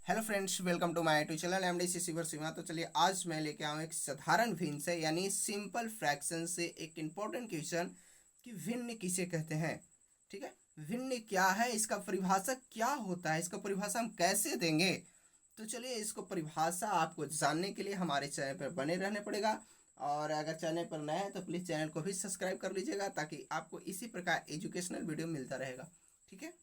Hello friends, welcome to my YouTube channel MDC Shivar Seema. तो चलिए आज मैं लेके आऊँ एक साधारण भिन्न से यानी सिंपल फ्रैक्शन से एक इम्पोर्टेंट क्वेश्चन कि भिन्न किसे कहते हैं। ठीक है, भिन्न क्या है, इसका परिभाषा क्या होता है, इसका परिभाषा हम कैसे देंगे। तो चलिए इसको परिभाषा आपको जानने के लिए हमारे चैनल पर बने रहने पड़ेगा। और अगर चैनल पर नए हैं तो प्लीज़ चैनल को भी सब्सक्राइब कर लीजिएगा ताकि आपको इसी प्रकार एजुकेशनल वीडियो मिलता रहेगा। ठीक है,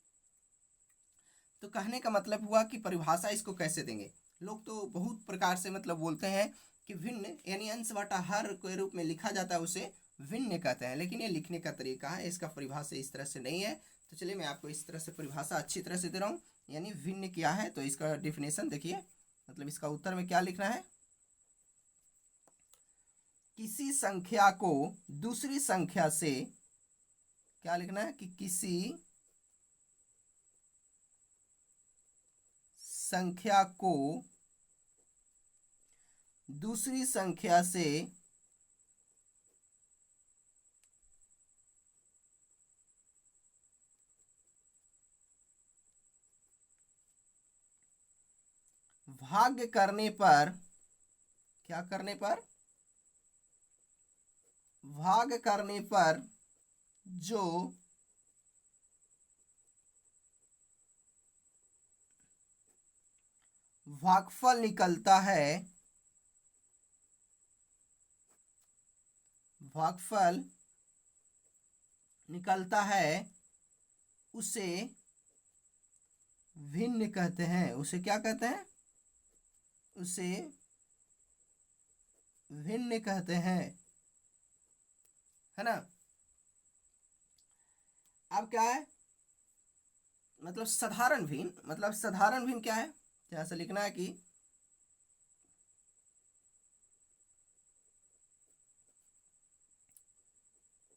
तो कहने का मतलब हुआ कि परिभाषा इसको कैसे देंगे। लोग तो बहुत प्रकार से मतलब बोलते हैं कि भिन्न यानी अंश बटा हर के रूप में लिखा जाता है, उसे भिन्न कहते हैं, लेकिन ये लिखने का तरीका है, इसका परिभाषा इस तरह से नहीं है। तो चलिए मैं आपको इस तरह से परिभाषा अच्छी तरह से दे रहा हूँ। यानी भिन्न क्या है, तो इसका डिफिनेशन देखिए, मतलब इसका उत्तर में क्या लिखना है। किसी संख्या को दूसरी संख्या से, क्या लिखना है कि किसी संख्या को दूसरी संख्या से भाग करने पर, क्या करने पर, भाग करने पर जो भागफल निकलता है, भागफल निकलता है उसे भिन्न कहते हैं। उसे क्या कहते हैं, उसे भिन्न कहते हैं, है ना। अब क्या है, मतलब साधारण भिन्न, मतलब साधारण भिन्न क्या है, यहाँ से लिखना है कि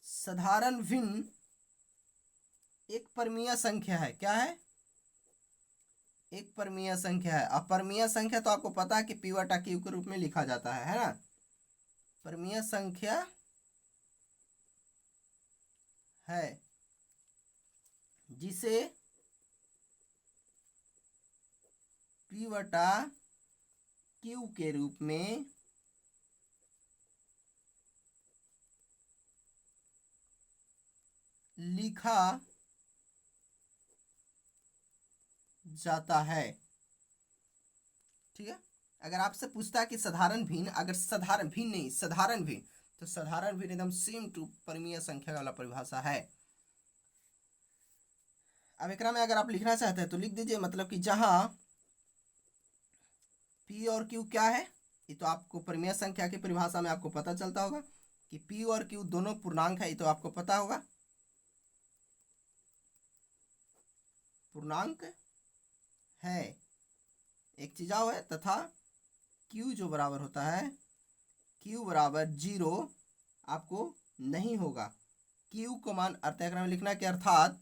साधारण भिन्न एक परमीय संख्या है। क्या है, एक परमीय संख्या है। अब परमीय संख्या तो आपको पता है कि पी बटा क्यू के रूप में लिखा जाता है ना। परमीय संख्या है जिसे पी बटा क्यू के रूप में लिखा जाता है। ठीक है, अगर आपसे पूछता है कि साधारण भिन्न, अगर साधारण भिन्न नहीं साधारण भिन्न, तो साधारण भिन्न एकदम सेम टू परमीय संख्या वाला परिभाषा है। अब एकरा में अगर आप लिखना चाहते हैं तो लिख दीजिए, मतलब कि जहां पी और क्यू क्या है, ये तो आपको परमीय संख्या की परिभाषा में आपको पता चलता होगा कि पी और क्यू दोनों पूर्णांक है, ये तो आपको पता होगा, पूर्णांक है, एक चीज और है, तथा क्यू जो बराबर होता है, क्यू बराबर 0 आपको नहीं होगा। क्यू को मान अर्थात में लिखना है कि अर्थात,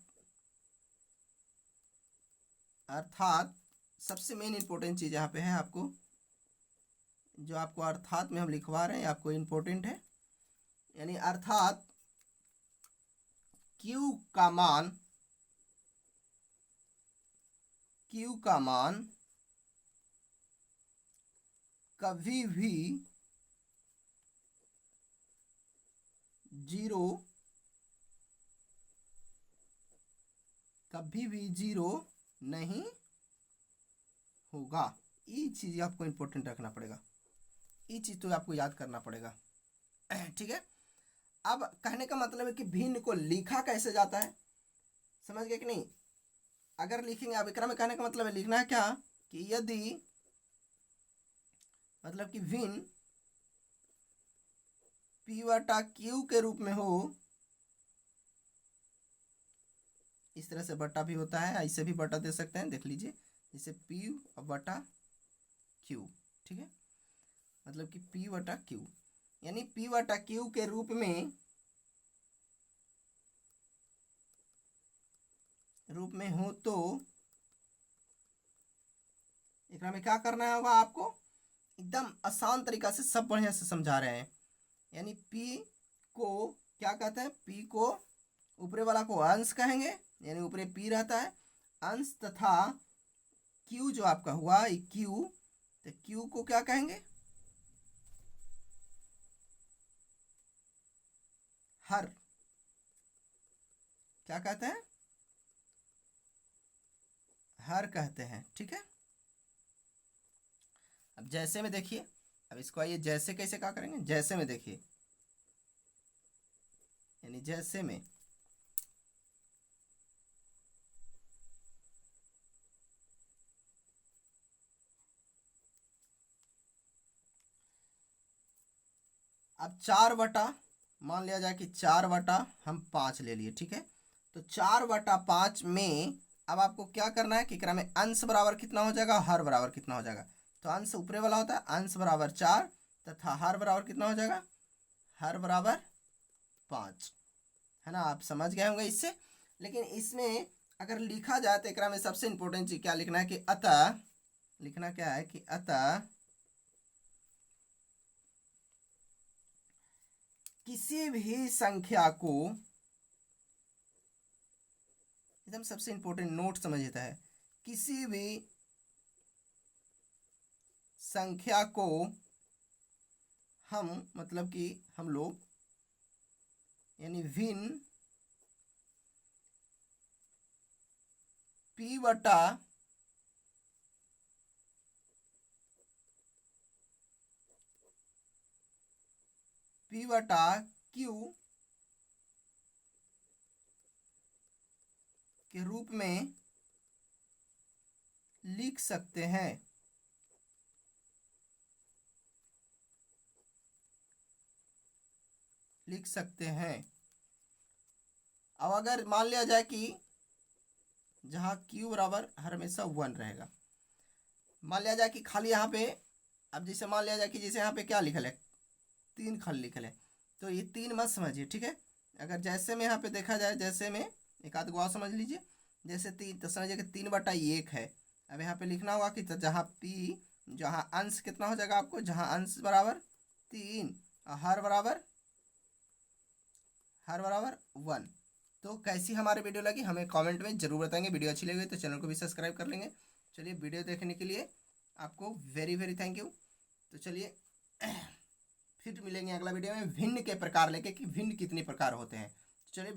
अर्थात सबसे मेन इंपॉर्टेंट चीज यहाँ पे है, आपको जो आपको अर्थात में हम लिखवा रहे हैं आपको इंपॉर्टेंट है। यानी अर्थात क्यू का मान, क्यू का मान कभी भी 0, कभी भी 0 नहीं होगा। ये चीज आपको इंपॉर्टेंट रखना पड़ेगा, ये चीज तो आपको याद करना पड़ेगा। ठीक है, अब कहने का मतलब है कि भिन्न को लिखा कैसे जाता है, समझ गए कि नहीं। अगर लिखेंगे, अब एकरा में कहने का मतलब है लिखना है क्या कि यदि, मतलब कि भिन्न पी बटा क्यू के रूप में हो, इस तरह से बटा भी होता है, ऐसे भी बटा दे सकते हैं, देख लीजिए, जैसे पी बटा क्यू। ठीक है, मतलब कि पी बटा क्यू, यानी पी बटा क्यू के रूप में, हो तो एकरा में क्या करना होगा आपको, एकदम आसान तरीका से सब बढ़िया से समझा रहे हैं। यानी पी को क्या कहते हैं, पी को ऊपरे वाला को अंश कहेंगे, यानी ऊपरे पी रहता है अंश, तथा क्यू जो आपका हुआ क्यू, तो क्यू को क्या कहेंगे, हर, क्या कहते हैं, हर कहते हैं। ठीक है, अब जैसे में देखिए, अब इसको आइए जैसे कैसे क्या करेंगे, जैसे में देखिए, यानी जैसे में अब 4/, मान लिया जाए कि 4/5 ले लिए। ठीक है, तो 4/5 में अब आपको क्या करना है कि क्रम में अंश बराबर कितना हो जाएगा, हर बराबर कितना हो जाएगा। तो अंश ऊपरे वाला होता है, अंश बराबर 4 तथा हर बराबर कितना हो जाएगा, हर बराबर 5, है ना। आप समझ गए होंगे इससे। लेकिन इसमें अगर लिखा जाए तो एकरा में सबसे इंपॉर्टेंट चीज क्या लिखना है कि अतः, लिखना क्या है कि अतः किसी भी संख्या को, एकदम सबसे इंपॉर्टेंट नोट समझ लेता है, किसी भी संख्या को हम, मतलब कि हम लोग, यानी भिन्न p बटा q के रूप में लिख सकते हैं। लिख सकते हैं। अब अगर मान लिया जाए कि जहाँ q बराबर हमेशा 1 रहेगा, मान लिया जाए कि खाली यहाँ पे, अब जैसे मान लिया जाए कि जैसे यहाँ पे क्या लिखल है, 3 खाली लिखल है, तो ये 3 मत समझिए। ठीक है, अगर जैसे में यहाँ पे देखा जाए, जैसे में एक आध गो समझ लीजिए, जैसे 3, तो समझिए कि 3/1 है। अब यहाँ पे लिखना होगा कि तो जहाँ p, जहाँ अंश कितना हो जाएगा आपको, जहाँ अंश बराबर 3 और हर बराबर 1। तो कैसी हमारी वीडियो लगी हमें कमेंट में जरूर बताएंगे। वीडियो अच्छी लगी तो चैनल को भी सब्सक्राइब कर लेंगे। चलिए, वीडियो देखने के लिए आपको वेरी वेरी थैंक यू। तो चलिए फिर मिलेंगे अगला वीडियो में भिन्न के प्रकार लेके कि भिन्न कितने प्रकार होते हैं। चलिए।